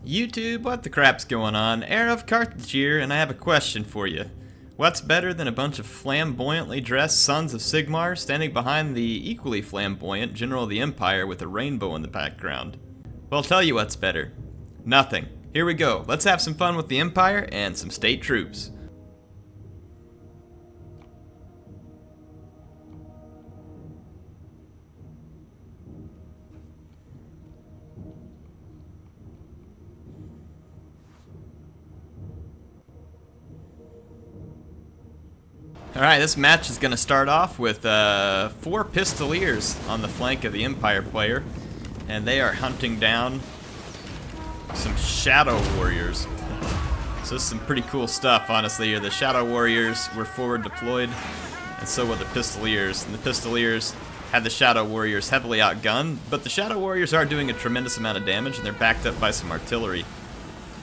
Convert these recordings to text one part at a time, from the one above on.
YouTube, what the crap's going on? HeirofCarthage here, and I have a question for you. What's better than a bunch of flamboyantly dressed sons of Sigmar standing behind the equally flamboyant General of the Empire with a rainbow in the background? Well, I'll tell you what's better. Nothing. Here we go. Let's have some fun with the Empire and some state troops. Alright, this match is going to start off with 4 Pistoliers on the flank of the Empire player, and they are hunting down some Shadow Warriors. So this is some pretty cool stuff, honestly. The Shadow Warriors were forward deployed, and so were the Pistoliers. And the Pistoliers had the Shadow Warriors heavily outgunned, but the Shadow Warriors are doing a tremendous amount of damage, and they're backed up by some artillery.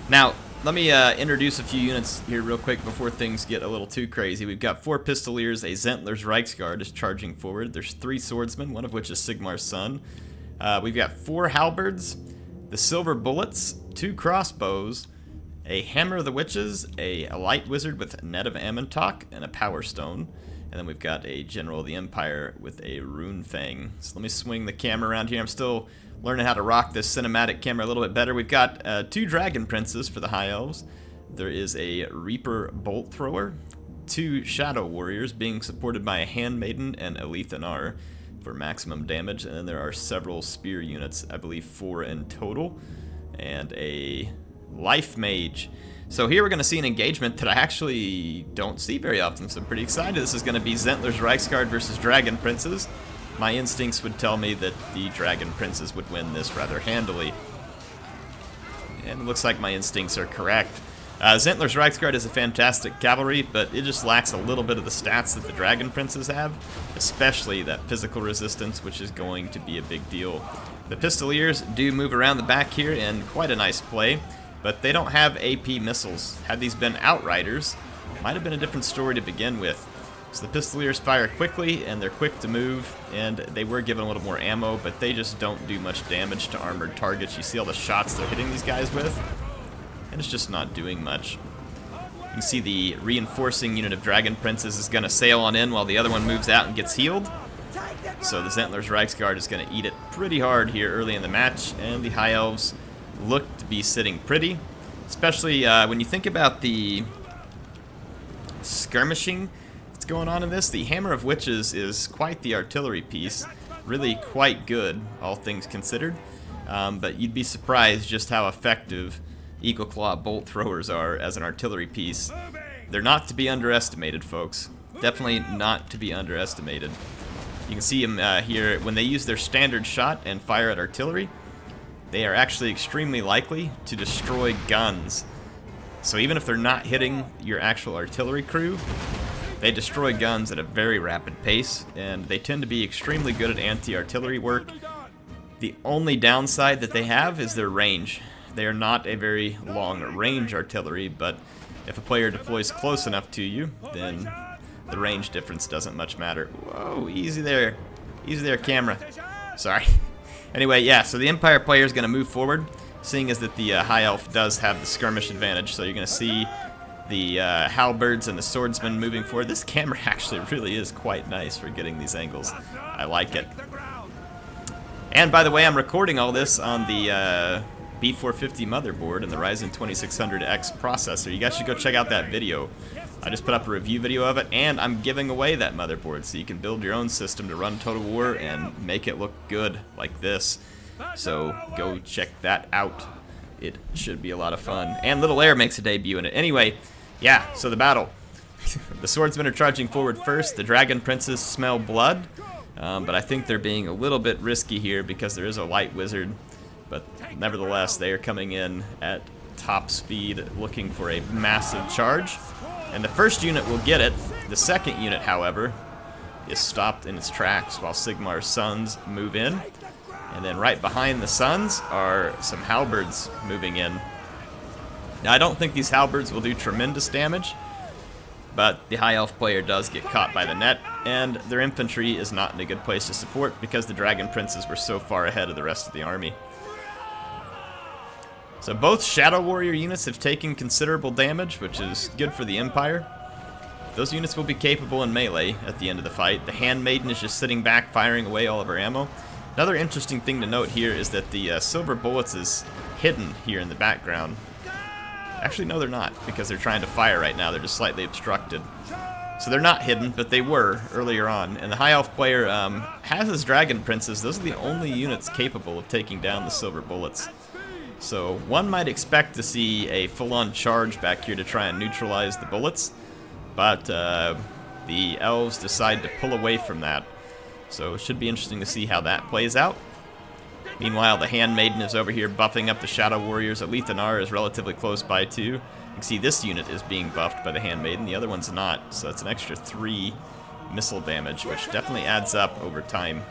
Now, let me introduce a few units here real quick before things get a little too crazy. We've got 4 Pistoliers, a Zentler's Reiksguard is charging forward. There's 3 Swordsmen, one of which is Sigmar's son. We've got 4 Halberds, the Silver Bullets, 2 Crossbows, a Hammer of the Witches, a Light Wizard with a Net of Amantok, and a Power Stone. And then we've got a General of the Empire with a Rune Fang. So let me swing the camera around here. I'm still learning how to rock this cinematic camera a little bit better. We've got 2 Dragon Princes for the High Elves. There is a Reaper Bolt Thrower, 2 Shadow Warriors being supported by a Handmaiden and Elith Anar for maximum damage. And then there are several Spear units, I believe 4 in total, and a Life Mage. So here we're going to see an engagement that I actually don't see very often, so I'm pretty excited. This is going to be Zentler's Reiksguard versus Dragon Princes. My instincts would tell me that the Dragon Princes would win this rather handily. And it looks like my instincts are correct. Zentler's Reiksguard is a fantastic cavalry, but it just lacks a little bit of the stats that the Dragon Princes have, especially that physical resistance, which is going to be a big deal. The Pistoliers do move around the back here in quite a nice play, but they don't have AP missiles. Had these been Outriders, it might have been a different story to begin with. So the Pistoliers fire quickly, and they're quick to move, and they were given a little more ammo, but they just don't do much damage to armored targets. You see all the shots they're hitting these guys with, and it's just not doing much. You can see the reinforcing unit of Dragon Princes is going to sail on in while the other one moves out and gets healed. So the Zentler's Reiksguard is going to eat it pretty hard here early in the match, and the High Elves look to be sitting pretty, especially when you think about the skirmishing that's going on in this. The Hammer of Witches is quite the artillery piece, really quite good, all things considered, but you'd be surprised just how effective Eagle Claw bolt throwers are as an artillery piece. They're not to be underestimated, folks. Definitely not to be underestimated. You can see them here when they use their standard shot and fire at artillery. They are actually extremely likely to destroy guns. So even if they're not hitting your actual artillery crew, they destroy guns at a very rapid pace, and they tend to be extremely good at anti-artillery work. The only downside that they have is their range. They are not a very long-range artillery, but if a player deploys close enough to you, then the range difference doesn't much matter. Whoa, easy there. Easy there, camera. Sorry. Anyway, yeah, so the Empire player is going to move forward, seeing as that the High Elf does have the skirmish advantage, so you're going to see the Halberds and the Swordsmen moving forward. This camera actually really is quite nice for getting these angles. I like it. And by the way, I'm recording all this on the B450 motherboard and the Ryzen 2600X processor. You guys should go check out that video. I just put up a review video of it, and I'm giving away that motherboard, so you can build your own system to run Total War and make it look good like this. So go check that out. It should be a lot of fun. And Little Air makes a debut in it. Anyway, yeah, so the battle. The Swordsmen are charging forward first. The Dragon Princes smell blood, but I think they're being a little bit risky here because there is a Light Wizard. But nevertheless, they are coming in at top speed looking for a massive charge. And the first unit will get it. The second unit, however, is stopped in its tracks while Sigmar's sons move in. And then right behind the sons are some Halberds moving in. Now, I don't think these Halberds will do tremendous damage, but the High Elf player does get caught by the net, and their infantry is not in a good place to support because the Dragon Princes were so far ahead of the rest of the army. So both Shadow Warrior units have taken considerable damage, which is good for the Empire. Those units will be capable in melee at the end of the fight. The Handmaiden is just sitting back, firing away all of her ammo. Another interesting thing to note here is that the Silver Bullets is hidden here in the background. Actually, no, they're not, because they're trying to fire right now. They're just slightly obstructed. So they're not hidden, but they were earlier on. And the High Elf player has his Dragon Princes. Those are the only units capable of taking down the Silver Bullets. So one might expect to see a full-on charge back here to try and neutralize the bullets, but the Elves decide to pull away from that. So it should be interesting to see how that plays out. Meanwhile, the Handmaiden is over here buffing up the Shadow Warriors. Alith Anar is relatively close by too. You can see this unit is being buffed by the Handmaiden, the other one's not, so that's an extra 3 missile damage, which definitely adds up over time.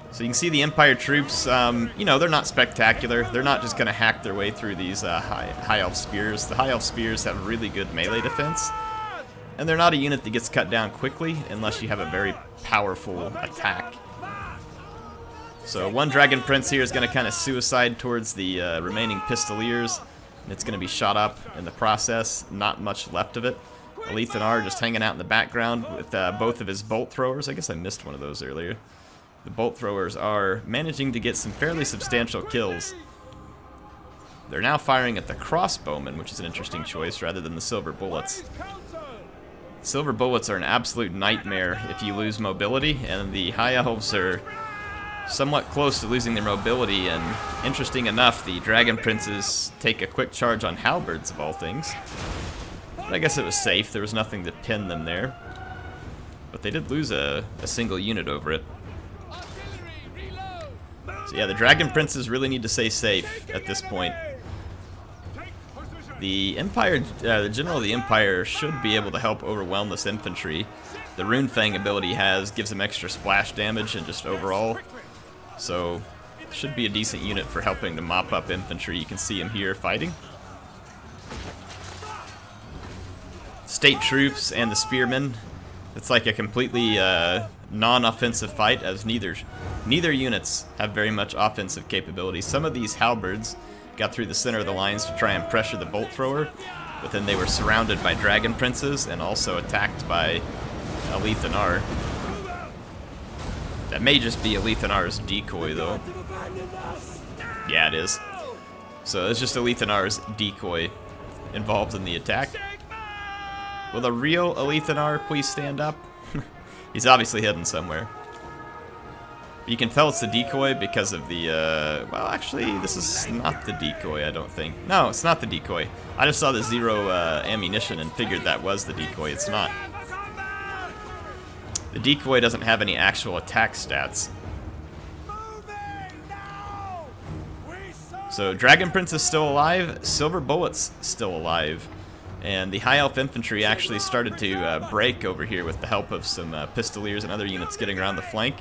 So you can see the Empire troops, you know, they're not spectacular. They're not just going to hack their way through these High Elf Spears. The High Elf Spears have really good melee defense, and they're not a unit that gets cut down quickly unless you have a very powerful attack. So one Dragon Prince here is going to kind of suicide towards the remaining Pistoliers, and it's going to be shot up in the process. Not much left of it. Alith Anar just hanging out in the background with both of his bolt throwers. I guess I missed one of those earlier. The bolt throwers are managing to get some fairly substantial kills. They're now firing at the crossbowmen, which is an interesting choice, rather than the Silver Bullets. Silver Bullets are an absolute nightmare if you lose mobility, and the High Elves are somewhat close to losing their mobility, and interesting enough, the Dragon Princes take a quick charge on halberds, of all things. But I guess it was safe, there was nothing to pin them there. But they did lose a single unit over it. So yeah, the Dragon Princes really need to stay safe at this point. The Empire, the General of the Empire should be able to help overwhelm this infantry. The Rune Fang ability gives them extra splash damage and just overall. So, should be a decent unit for helping to mop up infantry. You can see him here fighting. State troops and the spearmen. It's like a completely non-offensive fight, as neither units have very much offensive capability. Some of these halberds got through the center of the lines to try and pressure the bolt thrower, but then they were surrounded by Dragon Princes and also attacked by Alith Anar. That may just be Alith Anar's decoy, though. Yeah, it is. So it's just Alith Anar's decoy involved in the attack. Will the real Alith Anar please stand up? He's obviously hidden somewhere. You can tell it's the decoy because of the, well, actually, this is not the decoy, I don't think. No, it's not the decoy. I just saw the 0 ammunition and figured that was the decoy. It's not. The decoy doesn't have any actual attack stats. So Dragon Prince is still alive, Silver Bullets still alive, and the High Elf Infantry actually started to break over here with the help of some Pistoliers and other units getting around the flank.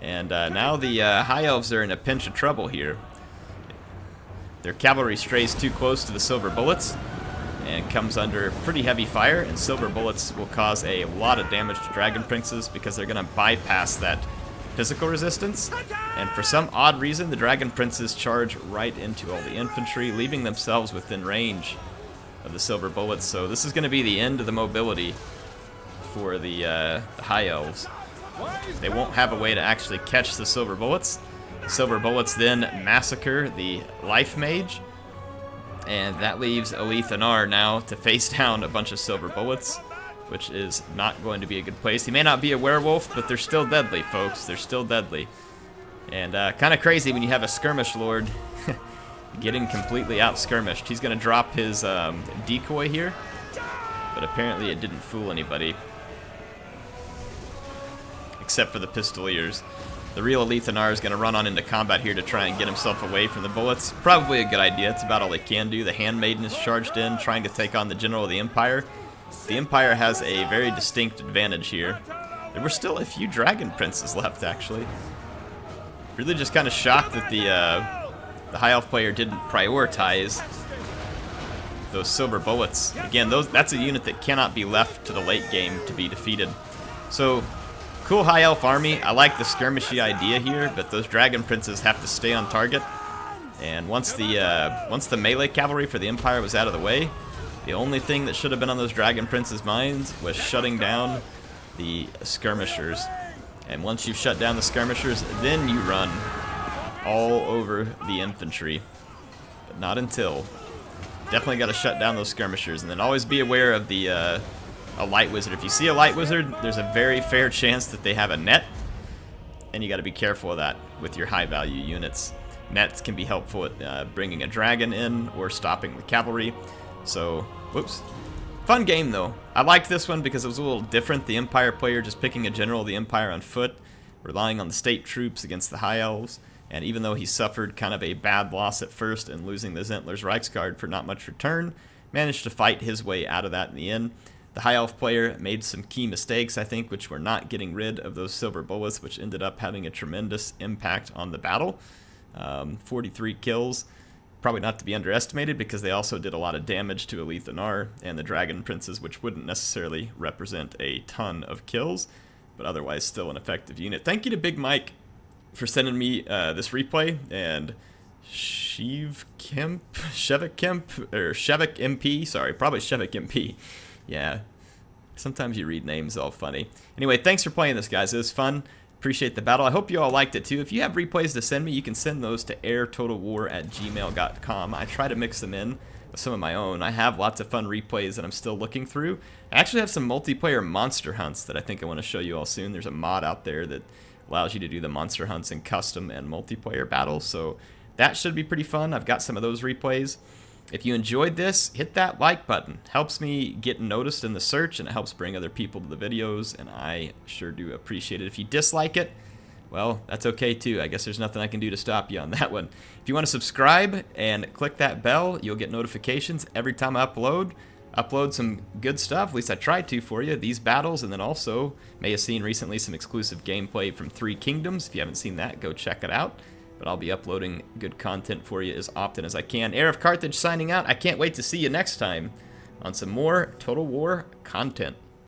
And now the High Elves are in a pinch of trouble here. Their cavalry strays too close to the Silver Bullets and comes under pretty heavy fire, and Silver Bullets will cause a lot of damage to Dragon Princes because they're going to bypass that physical resistance. And for some odd reason, the Dragon Princes charge right into all the infantry, leaving themselves within range of the Silver Bullets. So this is going to be the end of the mobility for the High Elves. They won't have a way to actually catch the Silver Bullets. Silver Bullets then massacre the Life Mage, and that leaves Alith Anar now to face down a bunch of Silver Bullets, which is not going to be a good place. He may not be a werewolf, but they're still deadly, folks. They're still deadly. And kind of crazy when you have a skirmish lord getting completely out-skirmished. He's going to drop his decoy here, but apparently it didn't fool anybody, except for the Pistoliers. The real Alith Anar is going to run on into combat here to try and get himself away from the bullets. Probably a good idea. It's about all he can do. The Handmaiden is charged in, trying to take on the General of the Empire. The Empire has a very distinct advantage here. There were still a few Dragon Princes left, actually. Really just kind of shocked that the High Elf player didn't prioritize those Silver Bullets. Again, that's a unit that cannot be left to the late game to be defeated. So, cool High Elf army. I like the skirmishy idea here, but those Dragon Princes have to stay on target. And once the melee cavalry for the Empire was out of the way, the only thing that should have been on those Dragon Prince's minds was shutting down the skirmishers. And once you've shut down the skirmishers, then you run all over the infantry. But not until. Definitely got to shut down those skirmishers, and then always be aware of the a light wizard. If you see a light wizard, there's a very fair chance that they have a net, and you got to be careful of that with your high value units. Nets can be helpful at bringing a dragon in or stopping the cavalry. So, whoops. Fun game though. I liked this one because it was a little different. The Empire player just picking a general of the Empire on foot, relying on the state troops against the High Elves. And even though he suffered kind of a bad loss at first and losing the Zentler's Reichsguard for not much return, managed to fight his way out of that in the end. The High Elf player made some key mistakes, I think, which were not getting rid of those silver bullets, which ended up having a tremendous impact on the battle. 43 kills. Probably not to be underestimated because they also did a lot of damage to Alith Anar and the Dragon Princes, which wouldn't necessarily represent a ton of kills, but otherwise still an effective unit. Thank you to Big Mike for sending me this replay, and Shevik MP, sorry, probably Shevik MP. Yeah, sometimes you read names all funny. Anyway, thanks for playing this, guys. It was fun. Appreciate the battle. I hope you all liked it too. If you have replays to send me, you can send those to airtotalwar@gmail.com. I try to mix them in with some of my own. I have lots of fun replays that I'm still looking through. I actually have some multiplayer monster hunts that I think I want to show you all soon. There's a mod out there that allows you to do the monster hunts in custom and multiplayer battles, so that should be pretty fun. I've got some of those replays. If you enjoyed this, hit that like button. Helps me get noticed in the search, and it helps bring other people to the videos, and I sure do appreciate it. If you dislike it, well, that's okay too. I guess there's nothing I can do to stop you on that one. If you want to subscribe and click that bell, you'll get notifications every time I upload some good stuff. At least I try to for you, these battles, and then also may have seen recently some exclusive gameplay from Three Kingdoms. If you haven't seen that, go check it out. But I'll be uploading good content for you as often as I can. HeirofCarthage signing out. I can't wait to see you next time on some more Total War content.